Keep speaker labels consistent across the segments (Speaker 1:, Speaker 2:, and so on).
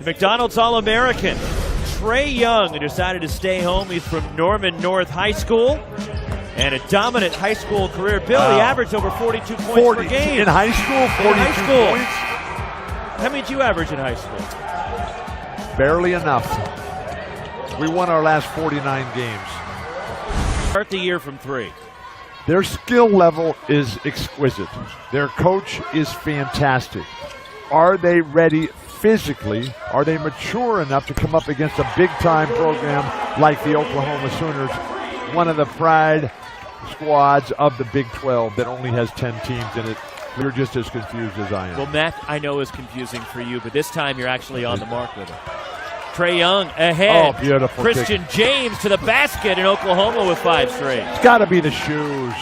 Speaker 1: The McDonald's All-American, Trae Young, who decided to stay home. He's from Norman North High School and a dominant high school career. Bill, he averaged over 42 points per game.
Speaker 2: In high school, 42 points?
Speaker 1: How many did you average in high school?
Speaker 2: Barely enough. We won our last 49 games.
Speaker 1: Start the year from 3.
Speaker 2: Their skill level is exquisite. Their coach is fantastic. Are they ready physically? Are they mature enough to come up against a big-time program like the Oklahoma Sooners, one of the pride squads of the Big 12 that only has 10 teams in it? You're just as confused as I am.
Speaker 1: Well, Matt, I know is confusing for you, but this time you're actually on the mark with it. Trae Young ahead.
Speaker 2: Oh, beautiful.
Speaker 1: Christian James to the basket in Oklahoma with 5 straight.
Speaker 2: It's got to be the shoes.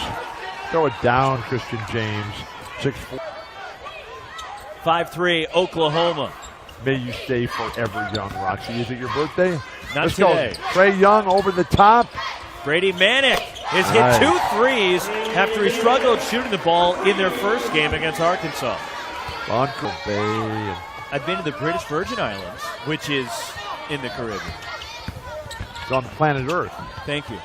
Speaker 2: Throw it down, Christian James. 6'4".
Speaker 1: 5-3, Oklahoma.
Speaker 2: May you stay forever young, Roxy. Is it your birthday?
Speaker 1: Not
Speaker 2: Let's
Speaker 1: today.
Speaker 2: Go. Trae Young over the top.
Speaker 1: Brady Manick has hit 2 threes after he struggled shooting the ball in their first game against Arkansas.
Speaker 2: Uncle Bay.
Speaker 1: I've been to the British Virgin Islands, which is in the Caribbean.
Speaker 2: It's on planet Earth.
Speaker 1: Thank you.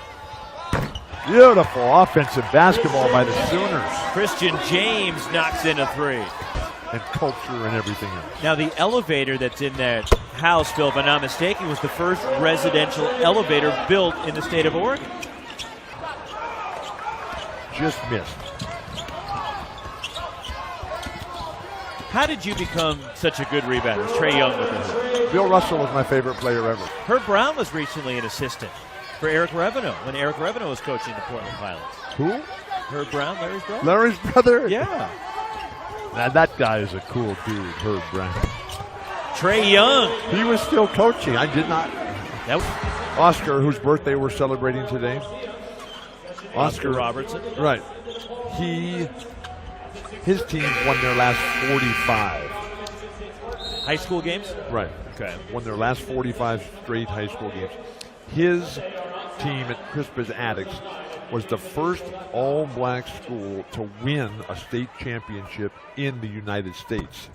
Speaker 2: Beautiful offensive basketball by the Sooners.
Speaker 1: Christian James knocks in a 3.
Speaker 2: And culture and everything else.
Speaker 1: Now the elevator that's in that house, Bill, if I'm not mistaken, was the first residential elevator built in the state of Oregon.
Speaker 2: Just missed.
Speaker 1: How did you become such a good rebounder? Trae Young with it.
Speaker 2: Bill Russell was my favorite player ever.
Speaker 1: Herb Brown was recently an assistant for Eric Revenue when Eric Revenue was coaching the Portland Pilots.
Speaker 2: Who?
Speaker 1: Herb Brown, Larry's brother.
Speaker 2: Larry's brother?
Speaker 1: Yeah.
Speaker 2: Now that guy is a cool dude, Herb Brown.
Speaker 1: Trae Young.
Speaker 2: He was still coaching. I did not. Oscar, whose birthday we're celebrating today.
Speaker 1: Oscar Robertson.
Speaker 2: Right. His team won their last 45.
Speaker 1: High school games?
Speaker 2: Right.
Speaker 1: Okay.
Speaker 2: Won their last 45 straight high school games. His team at Crispus Attucks was the first all-black school to win a state championship in the United States.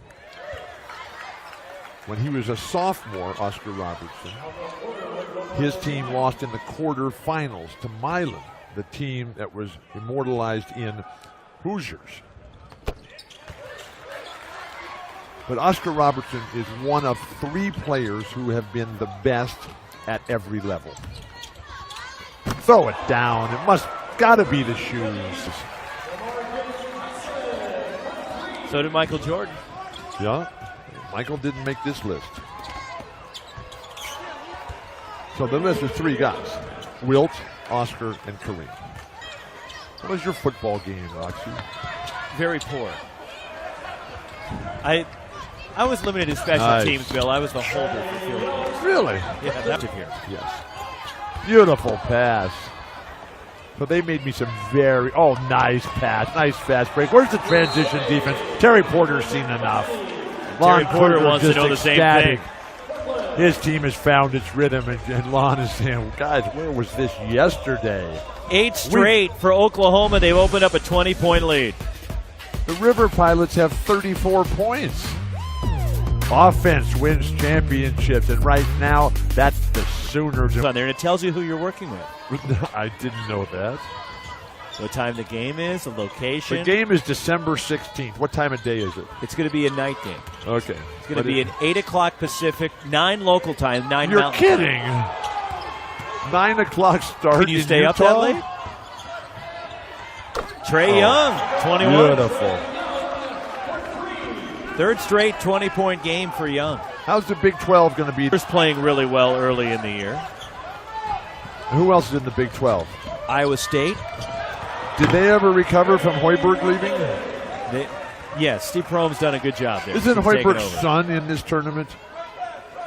Speaker 2: When he was a sophomore, Oscar Robertson, his team lost in the quarterfinals to Milan, the team that was immortalized in Hoosiers. But Oscar Robertson is one of 3 players who have been the best at every level. Throw it down. It gotta be the shoes.
Speaker 1: So did Michael Jordan.
Speaker 2: Yeah. Michael didn't make this list. So the list is 3 guys. Wilt, Oscar, and Kareem. What was your football game, Roxy?
Speaker 1: Very poor. I was limited in special teams, Bill. I was the holder for field goals.
Speaker 2: Really?
Speaker 1: Yeah, that's it here.
Speaker 2: Yes. Beautiful pass. But they made me some nice pass. Nice fast break. Where's the transition defense? Terry Porter's seen enough.
Speaker 1: Terry Porter wants to know the same thing.
Speaker 2: His team has found its rhythm, and Lon is saying, guys, where was this yesterday?
Speaker 1: 8 straight for Oklahoma. They've opened up a 20-point lead.
Speaker 2: The River Pilots have 34 points. Offense wins championships, and right now, that's the Sooners.
Speaker 1: On there, and it tells you who you're working with.
Speaker 2: I didn't know that.
Speaker 1: What time the game is, the location.
Speaker 2: The game is December 16th. What time of day is it?
Speaker 1: It's going to be a night game.
Speaker 2: Okay.
Speaker 1: It's going to be at 8 o'clock Pacific, 9 local time, 9
Speaker 2: You're
Speaker 1: Mountain
Speaker 2: kidding.
Speaker 1: time.
Speaker 2: 9 o'clock start.
Speaker 1: Can you stay up that late? Trae Young, 21.
Speaker 2: Beautiful.
Speaker 1: 3rd straight 20-point game for Young.
Speaker 2: How's the Big 12 going to be?
Speaker 1: First playing really well early in the year.
Speaker 2: Who else is in the Big 12?
Speaker 1: Iowa State.
Speaker 2: Did they ever recover from Hoiberg leaving?
Speaker 1: Yes, Steve Prohm's done a good job there.
Speaker 2: Isn't Hoiberg's son in this tournament?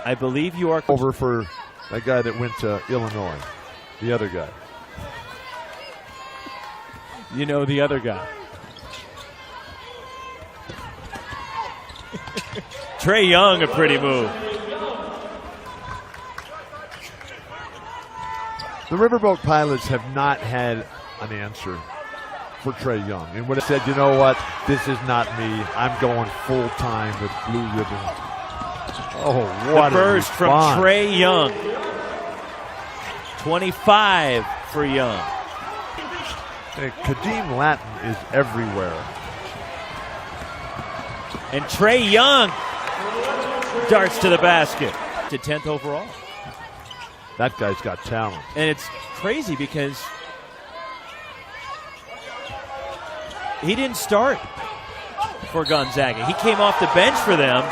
Speaker 1: I believe you are.
Speaker 2: Over for that guy that went to Illinois. The other guy.
Speaker 1: You know the other guy. Trae Young, a pretty move.
Speaker 2: The Riverboat Pilots have not had an answer for Trae Young. And would have said, you know what, this is not me. I'm going full time with Blue Ribbon. Oh, what
Speaker 1: the burst
Speaker 2: a
Speaker 1: from
Speaker 2: response.
Speaker 1: Trae Young. 25 for Young.
Speaker 2: Hey, Kadeem Latin is everywhere.
Speaker 1: And Trae Young darts to the basket. To 10th overall.
Speaker 2: That guy's got talent.
Speaker 1: And it's crazy because he didn't start for Gonzaga. He came off the bench for them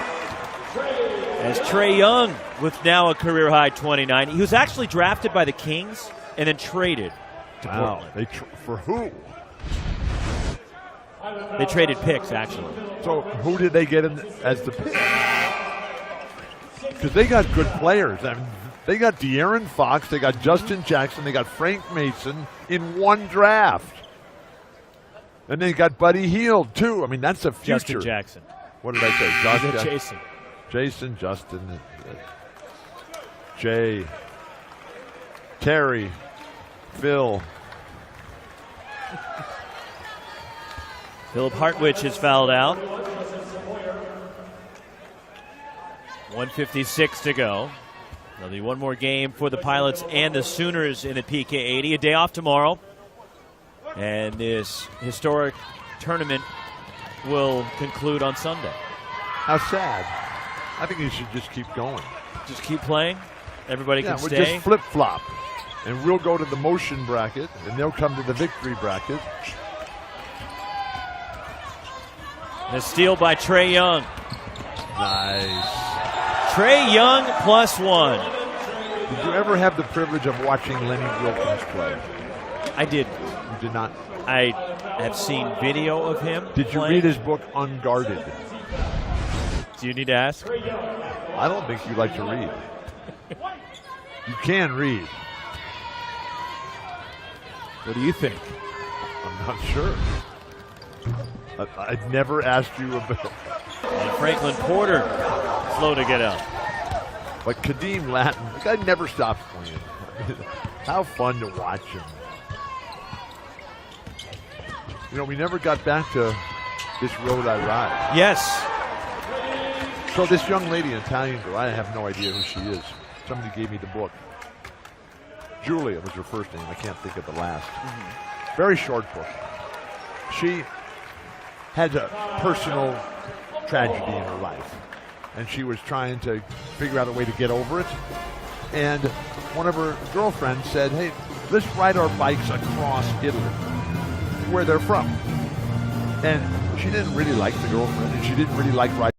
Speaker 1: as Trae Young with now a career-high 29. He was actually drafted by the Kings and then traded to Portland.
Speaker 2: For who?
Speaker 1: They traded picks, actually.
Speaker 2: So who did they get in as the pick? Because they got good players. I mean, they got De'Aaron Fox, they got Justin Jackson, they got Frank Mason in one draft. And they got Buddy Hield, too. I mean, that's a future.
Speaker 1: Justin Jackson.
Speaker 2: What did I say?
Speaker 1: Jason.
Speaker 2: Justin, Jay, Terry, Phil.
Speaker 1: Philip Hartwich is fouled out. 1:56 to go. There'll be one more game for the Pilots and the Sooners in the PK 80. A day off tomorrow. And this historic tournament will conclude on Sunday.
Speaker 2: How sad. I think you should just keep going.
Speaker 1: Just keep playing. Everybody can
Speaker 2: we'll
Speaker 1: stay.
Speaker 2: just flip-flop. And we'll go to the motion bracket, and they'll come to the victory bracket.
Speaker 1: A steal by Trae Young.
Speaker 2: Nice.
Speaker 1: Trae Young +1.
Speaker 2: Did you ever have the privilege of watching Lenny Wilkins play?
Speaker 1: I did.
Speaker 2: You did not?
Speaker 1: I have seen video of him.
Speaker 2: Did you
Speaker 1: playing.
Speaker 2: read his book, Unguarded?
Speaker 1: Do you need to ask?
Speaker 2: I don't think you like to read. You can read.
Speaker 1: What do you think?
Speaker 2: I'm not sure. I've never asked you about.
Speaker 1: And Franklin Porter, slow to get out.
Speaker 2: But Kadeem Latin, the guy never stops playing. How fun to watch him. You know, we never got back to this road I ride.
Speaker 1: Yes.
Speaker 2: So this young lady, an Italian girl, I have no idea who she is. Somebody gave me the book. Julia was her first name. I can't think of the last. Very short book. She had a personal tragedy in her life, and she was trying to figure out a way to get over it. And one of her girlfriends said, hey, let's ride our bikes across Italy, where they're from. And she didn't really like the girlfriend, and she didn't really like riding.